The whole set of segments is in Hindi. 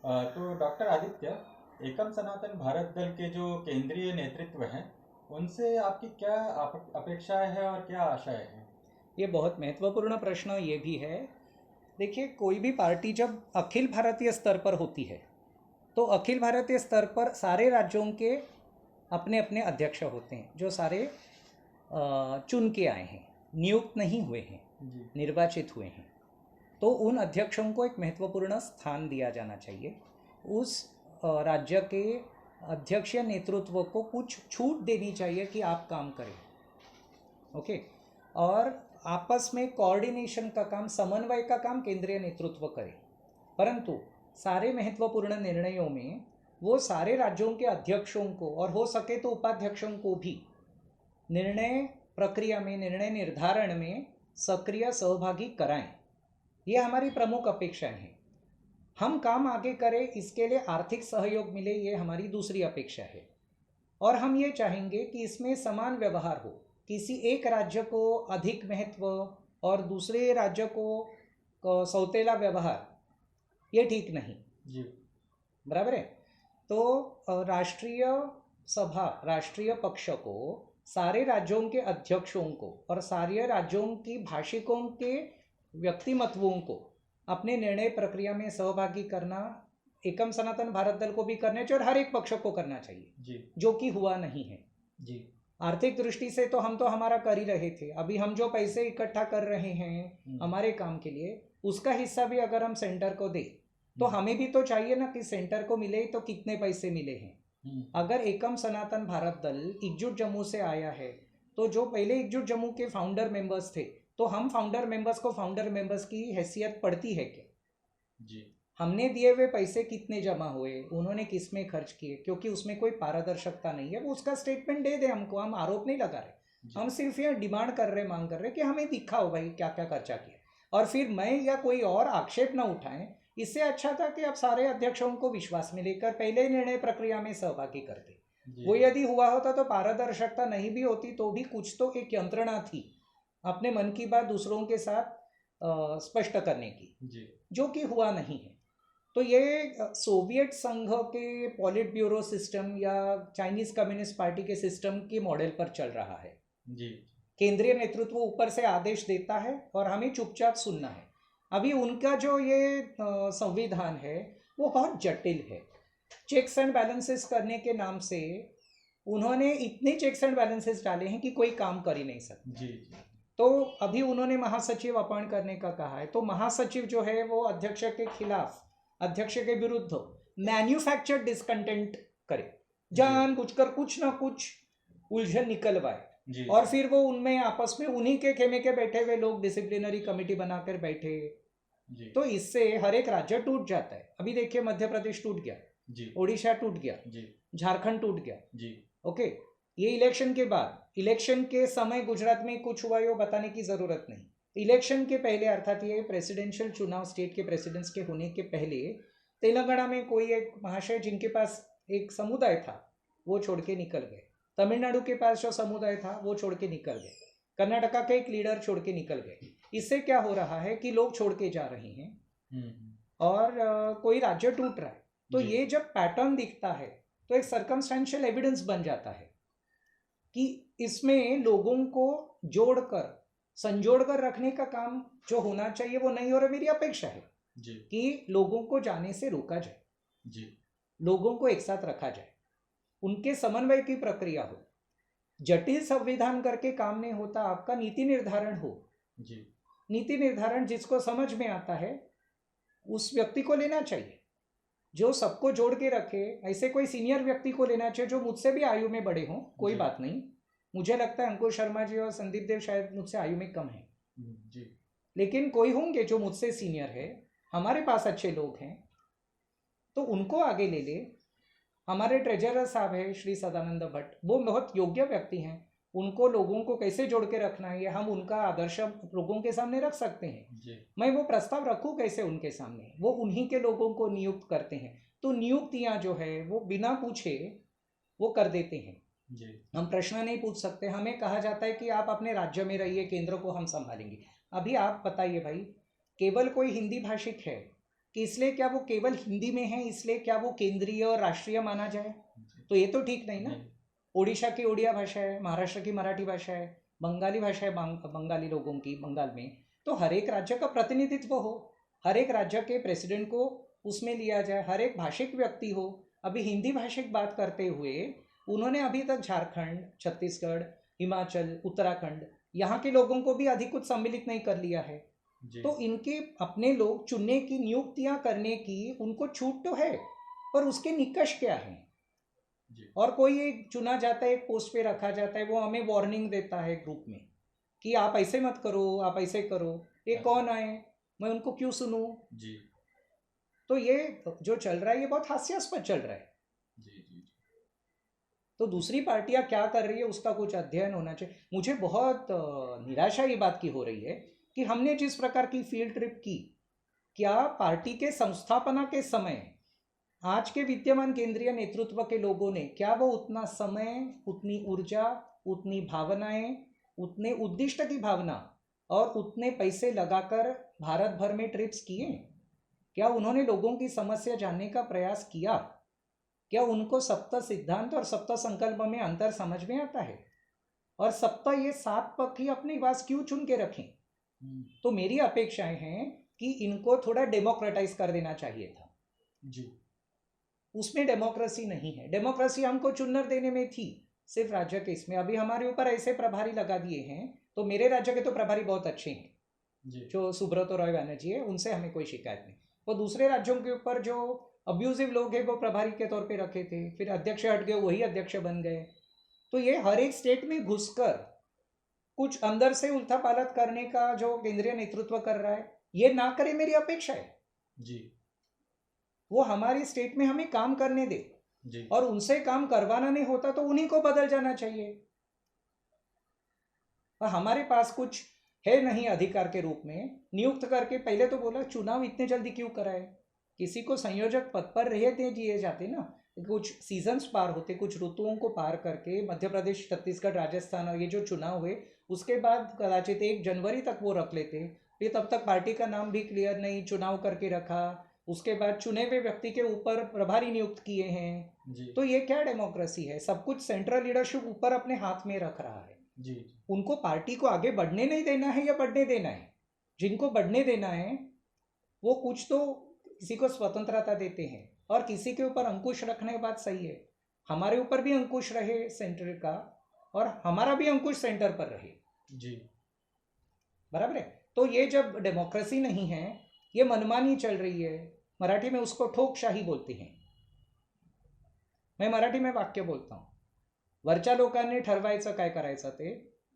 तो डॉक्टर आदित्य, एकम सनातन भारत दल के जो केंद्रीय नेतृत्व हैं, उनसे आपकी क्या अपेक्षाएं हैं और क्या आशाएं हैं? ये बहुत महत्वपूर्ण प्रश्न ये भी है। देखिए, कोई भी पार्टी जब अखिल भारतीय स्तर पर होती है तो अखिल भारतीय स्तर पर सारे राज्यों के अपने अपने अध्यक्ष होते हैं, जो सारे चुन के आए हैं, नियुक्त नहीं हुए हैं, जी। निर्वाचित हुए हैं। तो उन अध्यक्षों को एक महत्वपूर्ण स्थान दिया जाना चाहिए। उस राज्य के अध्यक्ष या नेतृत्व को कुछ छूट देनी चाहिए कि आप काम करें। ओके। और आपस में कोऑर्डिनेशन का काम, समन्वय का काम केंद्रीय नेतृत्व करे। परंतु सारे महत्वपूर्ण निर्णयों में वो सारे राज्यों के अध्यक्षों को और हो सके तो उपाध्यक्षों को भी निर्णय प्रक्रिया में, निर्णय निर्धारण में सक्रिय सहभागी कराएं। ये हमारी प्रमुख अपेक्षाएं हैं। हम काम आगे करें, इसके लिए आर्थिक सहयोग मिले, ये हमारी दूसरी अपेक्षा है। और हम ये चाहेंगे कि इसमें समान व्यवहार हो। किसी एक राज्य को अधिक महत्व और दूसरे राज्य को सौतेला व्यवहार, ये ठीक नहीं। जी। बराबर है। तो राष्ट्रीय सभा, राष्ट्रीय पक्ष को सारे राज्यों के अध्यक्षों को और सारे राज्यों की भाषिकों के व्यक्तिमत्वों को अपने निर्णय प्रक्रिया में सहभागी करना एकम सनातन भारत दल को भी करना चाहिए और हर एक पक्ष को करना चाहिए। जी। जो कि हुआ नहीं है। जी। आर्थिक दृष्टि से तो हम तो हमारा कर ही रहे थे। अभी हम जो पैसे इकट्ठा कर रहे हैं हमारे काम के लिए, उसका हिस्सा भी अगर हम सेंटर को दें तो हमें भी तो चाहिए ना कि सेंटर को मिले तो कितने पैसे मिले हैं। अगर एकम सनातन भारत दल एकजुट जम्मू से आया है तो जो पहले एकजुट जम्मू के फाउंडर मेंबर्स थे, तो हम फाउंडर मेंबर्स को फाउंडर मेंबर्स की हैसियत पड़ती है क्या? जी। हमने दिए हुए पैसे कितने जमा हुए, उन्होंने किस में खर्च किए, क्योंकि उसमें कोई पारदर्शिता नहीं है। वो उसका स्टेटमेंट दे दे हमको, हम आरोप नहीं लगा रहे। हम सिर्फ ये डिमांड कर रहे, मांग कर रहे कि हमें दिखाओ भाई क्या क्या खर्चा किया। और फिर मैं या कोई और आक्षेप ना उठाएं। इससे अच्छा था कि अब सारे अध्यक्षों को विश्वास में लेकर पहले निर्णय प्रक्रिया में सहभागी करते। वो यदि हुआ होता तो पारदर्शिता नहीं भी होती तो भी कुछ तो एक यंत्रणा थी अपने मन की बात दूसरों के साथ स्पष्ट करने की, जो कि हुआ नहीं है। तो ये सोवियत संघ के पॉलिट ब्यूरो सिस्टम या चाइनीज कम्युनिस्ट पार्टी के सिस्टम के मॉडल पर चल रहा है। जी। केंद्रीय नेतृत्व ऊपर से आदेश देता है और हमें चुपचाप सुनना है। अभी उनका जो ये संविधान है वो बहुत जटिल है। चेक्स एंड बैलेंसेस करने के नाम से उन्होंने इतने चेक्स एंड बैलेंसेस डाले हैं कि कोई काम कर ही नहीं सकता। जी। तो अभी उन्होंने महासचिव अपॉइंट करने का कहा है, तो महासचिव जो है वो अध्यक्ष के खिलाफ, अध्यक्ष के विरुद्ध मैन्युफैक्चर्ड डिसकंटेंट करे, जानबूझकर कुछ ना कुछ उलझन निकलवाए और फिर वो उनमें आपस में उन्हीं के खेमे के बैठे हुए लोग डिसिप्लिनरी कमेटी बनाकर बैठे। तो इससे हर एक राज्य टूट जाता है। अभी देखिए, मध्य प्रदेश टूट गया, ओडिशा टूट गया, झारखंड टूट गया। ओके। ये इलेक्शन के बाद, इलेक्शन के समय गुजरात में कुछ हुआ ये बताने की जरूरत नहीं। इलेक्शन के पहले, अर्थात ये प्रेसिडेंशियल चुनाव स्टेट के प्रेसिडेंट्स के होने के पहले, तेलंगाना में कोई एक महाशय जिनके पास एक समुदाय था वो छोड़ के निकल गए। तमिलनाडु के पास जो समुदाय था वो छोड़ के निकल गए। कर्नाटका के एक लीडर छोड़ के निकल गए। इससे क्या हो रहा है कि लोग छोड़ के जा रहे हैं और कोई राज्य टूट रहा है। तो ये जब पैटर्न दिखता है तो एक सर्कमस्टेंशियल एविडेंस बन जाता है कि इसमें लोगों को जोड़कर, संजोड़कर रखने का काम जो होना चाहिए वो नहीं हो रहा। मेरी अपेक्षा है कि लोगों को जाने से रोका जाए, लोगों को एक साथ रखा जाए, उनके समन्वय की प्रक्रिया हो। जटिल संविधान करके काम नहीं होता, आपका नीति निर्धारण हो। नीति निर्धारण जिसको समझ में आता है उस व्यक्ति को लेना चाहिए, जो सबको जोड़ के रखे। ऐसे कोई सीनियर व्यक्ति को लेना चाहिए जो मुझसे भी आयु में बड़े हों, कोई बात नहीं। मुझे लगता है अंकुर शर्मा जी और संदीप देव शायद मुझसे आयु में कम है, लेकिन कोई होंगे जो मुझसे सीनियर है। हमारे पास अच्छे लोग हैं तो उनको आगे ले ले। हमारे ट्रेजरर साहब है श्री सदानंद भट्ट, वो बहुत योग्य व्यक्ति हैं। उनको लोगों को कैसे जोड़ के रखना है, हम उनका आदर्श लोगों के सामने रख सकते हैं। मैं वो प्रस्ताव रखूं कैसे उनके सामने? वो उन्हीं के लोगों को नियुक्त करते हैं। तो नियुक्तियां जो है वो बिना पूछे वो कर देते हैं। हम प्रश्न नहीं पूछ सकते। हमें कहा जाता है कि आप अपने राज्य में रहिए, केंद्र को हम संभालेंगे। अभी आप बताइए भाई, केवल कोई हिंदी भाषिक है कि इसलिए क्या वो केवल हिंदी में है, इसलिए क्या वो केंद्रीय और राष्ट्रीय माना जाए? तो ये तो ठीक नहीं ना। ओडिशा की ओडिया भाषा है, महाराष्ट्र की मराठी भाषा है, बंगाली भाषा है बंगाली लोगों की बंगाल में। तो हर एक राज्य का प्रतिनिधित्व हो, हर एक राज्य के प्रेसिडेंट को उसमें लिया जाए, हर एक भाषिक व्यक्ति हो। अभी हिंदी भाषिक बात करते हुए उन्होंने अभी तक झारखंड, छत्तीसगढ़, हिमाचल, उत्तराखंड यहाँ के लोगों को भी अधिकृत सम्मिलित नहीं कर लिया है। तो इनके अपने लोग चुनने की, नियुक्तियां करने की उनको छूट तो है, पर उसके निकष क्या है? और कोई एक चुना जाता है, एक पोस्ट पे रखा जाता है, वो हमें वार्निंग देता है ग्रुप में कि आप ऐसे मत करो, आप ऐसे करो। ये कौन आए, मैं उनको क्यों सुनूं? जी। तो ये जो चल रहा है ये बहुत हास्यास्पद चल रहा है। तो दूसरी पार्टियां क्या कर रही है उसका कुछ अध्ययन होना चाहिए। मुझे बहुत निराशा ये बात की हो रही है कि हमने जिस प्रकार की फील्ड ट्रिप की, क्या पार्टी के संस्थापना के समय आज के विद्यमान केंद्रीय नेतृत्व के लोगों ने, क्या वो उतना समय, उतनी ऊर्जा, उतनी भावनाएं, उतने उद्दिष्ट की भावना और उतने पैसे लगाकर भारत भर में ट्रिप्स किए? क्या उन्होंने लोगों की समस्या जानने का प्रयास किया? क्या उनको सप्त सिद्धांत और सप्त संकल्प में अंतर समझ में आता है? और सप्त ये 7 पक्ष ही अपने पास क्यों चुन के रखें? तो मेरी अपेक्षाएं हैं कि इनको थोड़ा डेमोक्रेटाइज कर देना चाहिए था जी। उसमें डेमोक्रेसी नहीं है। डेमोक्रेसी हमको चुनर देने में थी, सिर्फ राज्य के इसमें। अभी हमारे ऊपर ऐसे प्रभारी लगा दिए हैं, तो मेरे राज्य के तो प्रभारी बहुत अच्छे हैं जी। जो सुब्रत रॉय बैनर्जी है, उनसे हमें कोई शिकायत नहीं। वो दूसरे राज्यों के ऊपर जो अब्यूजिव लोग हैं वो प्रभारी के तौर पे रखे थे, फिर अध्यक्ष हट गए, वही अध्यक्ष बन गए। तो ये हर एक स्टेट में घुसकर कुछ अंदर से उलथापालथ करने का जो केंद्रीय नेतृत्व कर रहा है, ये ना करे, मेरी अपेक्षा है जी। वो हमारी स्टेट में हमें काम करने दे जी। और उनसे काम करवाना नहीं होता तो उन्हीं को बदल जाना चाहिए। और हमारे पास कुछ है नहीं अधिकार के रूप में नियुक्त करके। पहले तो बोला चुनाव इतने जल्दी क्यों कराए, किसी को संयोजक पद पर रहते दिए जाते ना, कुछ सीजन्स पार होते, कुछ ऋतुओं को पार करके मध्य प्रदेश, छत्तीसगढ़, राजस्थान और ये जो चुनाव हुए उसके बाद कदाचित 1 जनवरी तक वो रख लेते। फिर तब तक पार्टी का नाम भी क्लियर नहीं, चुनाव करके रखा, उसके बाद चुने हुए व्यक्ति के ऊपर प्रभारी नियुक्त किए हैं जी। तो ये क्या डेमोक्रेसी है? सब कुछ सेंट्रल लीडरशिप ऊपर अपने हाथ में रख रहा है जी। उनको पार्टी को आगे बढ़ने नहीं देना है या बढ़ने देना है? जिनको बढ़ने देना है वो कुछ तो किसी को स्वतंत्रता देते हैं और किसी के ऊपर अंकुश रखने की बात सही है। हमारे ऊपर भी अंकुश रहे सेंटर का, और हमारा भी अंकुश सेंटर पर रहे जी, बराबर है। तो ये जब डेमोक्रेसी नहीं है, ये मनमानी चल रही है, मराठी में उसको ठोकशाही बोलते हैं। मैं मराठी में वाक्य बोलता हूँ, वरच्या लोकांनी ठरवायचं काय करायचं ते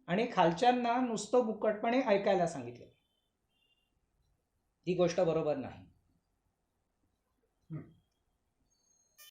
आणि खालच्यांना नुसतं मुकटपणे ऐकायला सांगितलं। ही गोष्ट बरोबर नाही।